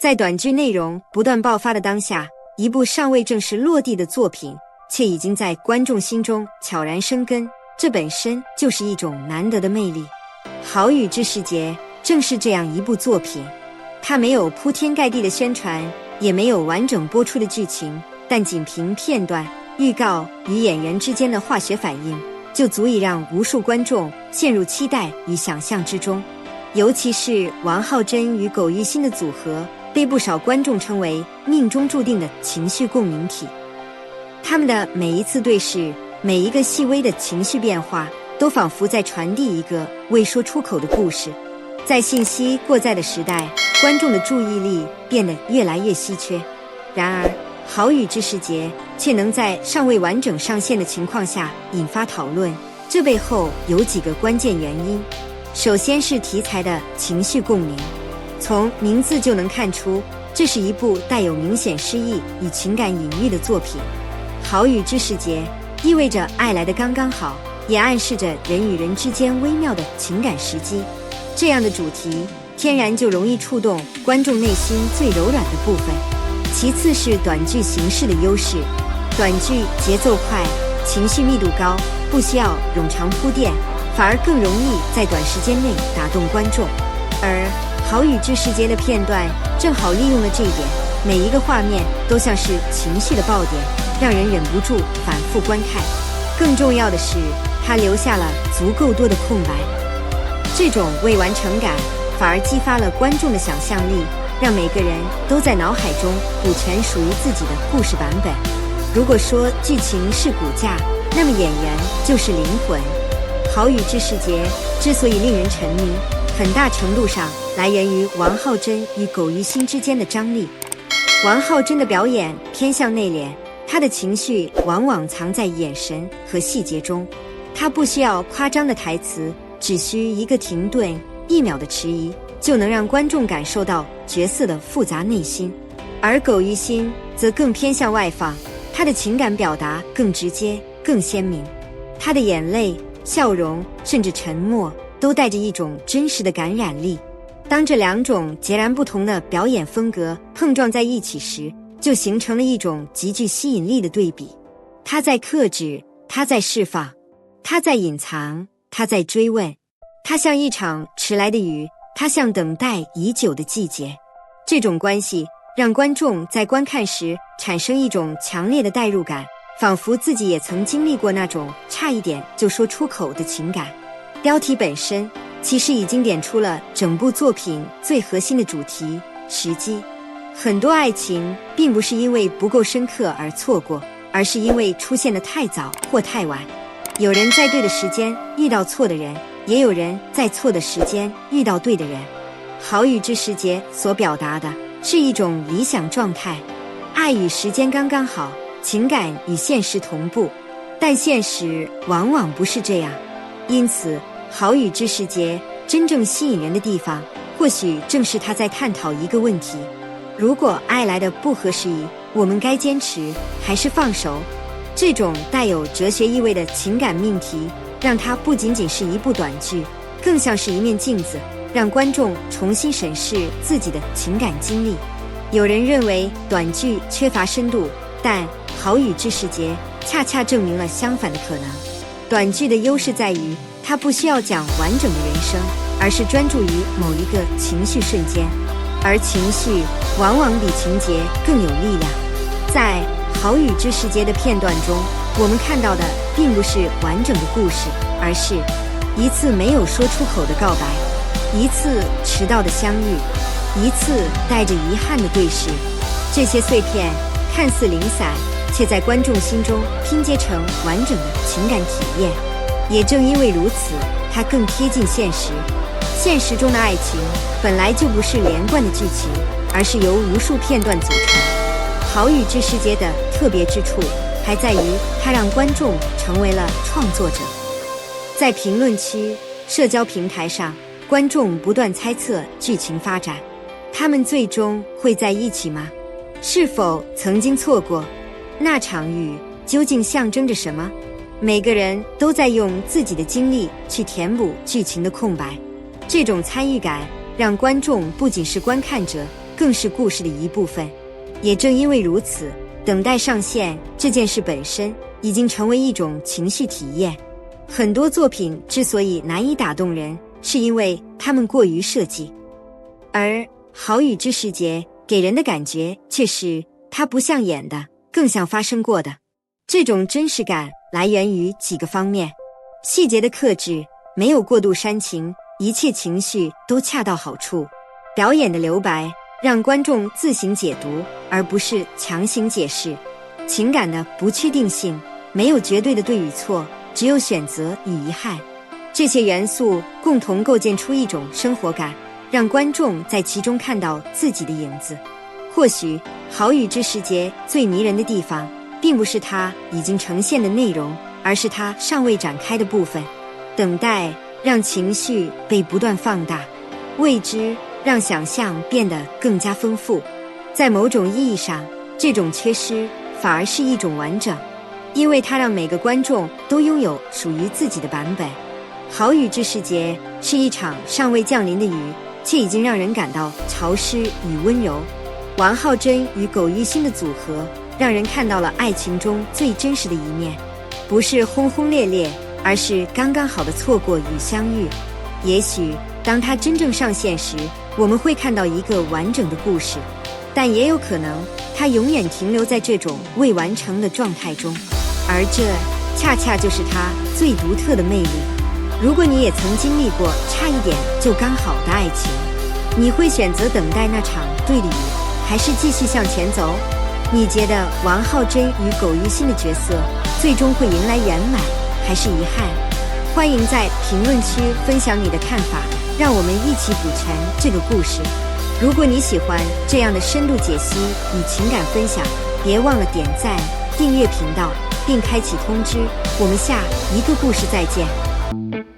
在短剧内容不断爆发的当下，一部尚未正式落地的作品，却已经在观众心中悄然生根，这本身就是一种难得的魅力。好雨之时节正是这样一部作品，它没有铺天盖地的宣传，也没有完整播出的剧情，但仅凭片段、预告与演员之间的化学反应，就足以让无数观众陷入期待与想象之中。尤其是王浩真与苟玉新的组合，被不少观众称为命中注定的情绪共鸣体。他们的每一次对视，每一个细微的情绪变化，都仿佛在传递一个未说出口的故事。在信息过载的时代，观众的注意力变得越来越稀缺。然而好雨之时节却能在尚未完整上线的情况下引发讨论，这背后有几个关键原因。首先是题材的情绪共鸣，从名字就能看出，这是一部带有明显诗意与情感隐喻的作品。好雨之时节意味着爱来的刚刚好，也暗示着人与人之间微妙的情感时机。这样的主题天然就容易触动观众内心最柔软的部分。其次是短剧形式的优势，短剧节奏快，情绪密度高，不需要冗长铺垫，反而更容易在短时间内打动观众。而好雨之时节的片段正好利用了这一点，每一个画面都像是情绪的爆点，让人忍不住反复观看。更重要的是，它留下了足够多的空白，这种未完成感反而激发了观众的想象力，让每个人都在脑海中补全属于自己的故事版本。如果说剧情是骨架，那么演员就是灵魂。好雨之时节之所以令人沉迷，很大程度上来源于王浩真与苟玉新之间的张力。王浩真的表演偏向内敛，他的情绪往往藏在眼神和细节中，他不需要夸张的台词，只需一个停顿，1秒的迟疑，就能让观众感受到角色的复杂内心。而苟玉新则更偏向外放，他的情感表达更直接更鲜明，他的眼泪、笑容甚至沉默都带着一种真实的感染力。当这两种截然不同的表演风格碰撞在一起时，就形成了一种极具吸引力的对比。他在克制，他在释放，他在隐藏，他在追问，他像一场迟来的雨，他像等待已久的季节。这种关系让观众在观看时产生一种强烈的代入感，仿佛自己也曾经历过那种差一点就说出口的情感。标题本身其实已经点出了整部作品最核心的主题：时机。很多爱情并不是因为不够深刻而错过，而是因为出现得太早或太晚。有人在对的时间遇到错的人，也有人在错的时间遇到对的人。好雨之时节所表达的是一种理想状态，爱与时间刚刚好，情感与现实同步，但现实往往不是这样。因此好雨之时节真正吸引人的地方，或许正是他在探讨一个问题：如果爱来的不合时宜，我们该坚持还是放手？这种带有哲学意味的情感命题，让它不仅仅是一部短剧，更像是一面镜子，让观众重新审视自己的情感经历。有人认为短剧缺乏深度，但好雨之时节恰恰证明了相反的可能。短剧的优势在于，它不需要讲完整的人生，而是专注于某一个情绪瞬间，而情绪往往比情节更有力量。在好雨之时节的片段中，我们看到的并不是完整的故事，而是一次没有说出口的告白，一次迟到的相遇，一次带着遗憾的对视。这些碎片看似零散，却在观众心中拼接成完整的情感体验。也正因为如此，它更贴近现实。现实中的爱情本来就不是连贯的剧情，而是由无数片段组成。好雨之时节的特别之处还在于，它让观众成为了创作者。在评论区、社交平台上，观众不断猜测剧情发展，他们最终会在一起吗？是否曾经错过？那场雨究竟象征着什么？每个人都在用自己的经历去填补剧情的空白。这种参与感让观众不仅是观看者，更是故事的一部分。也正因为如此，等待上线这件事本身已经成为一种情绪体验。很多作品之所以难以打动人，是因为它们过于设计，而《好雨之时节》给人的感觉却是它不像演的，更像发生过的。这种真实感来源于几个方面：细节的克制，没有过度煽情，一切情绪都恰到好处；表演的留白，让观众自行解读，而不是强行解释；情感的不确定性，没有绝对的对与错，只有选择与遗憾。这些元素共同构建出一种生活感，让观众在其中看到自己的影子。或许《好雨之时节》最迷人的地方，并不是它已经呈现的内容，而是它尚未展开的部分。等待让情绪被不断放大，未知让想象变得更加丰富。在某种意义上，这种缺失反而是一种完整，因为它让每个观众都拥有属于自己的版本。好雨之时节是一场尚未降临的雨，却已经让人感到潮湿与温柔。王浩真与苟玉欣的组合，让人看到了爱情中最真实的一面，不是轰轰烈烈，而是刚刚好的错过与相遇。也许当它真正上线时，我们会看到一个完整的故事，但也有可能它永远停留在这种未完成的状态中，而这恰恰就是它最独特的魅力。如果你也曾经历过差一点就刚好的爱情，你会选择等待那场对的雨，还是继续向前走？你觉得王浩真与苟玉欣的角色最终会迎来圆满，还是遗憾？欢迎在评论区分享你的看法，让我们一起补全这个故事。如果你喜欢这样的深度解析与情感分享，别忘了点赞、订阅频道，并开启通知。我们下一个故事再见。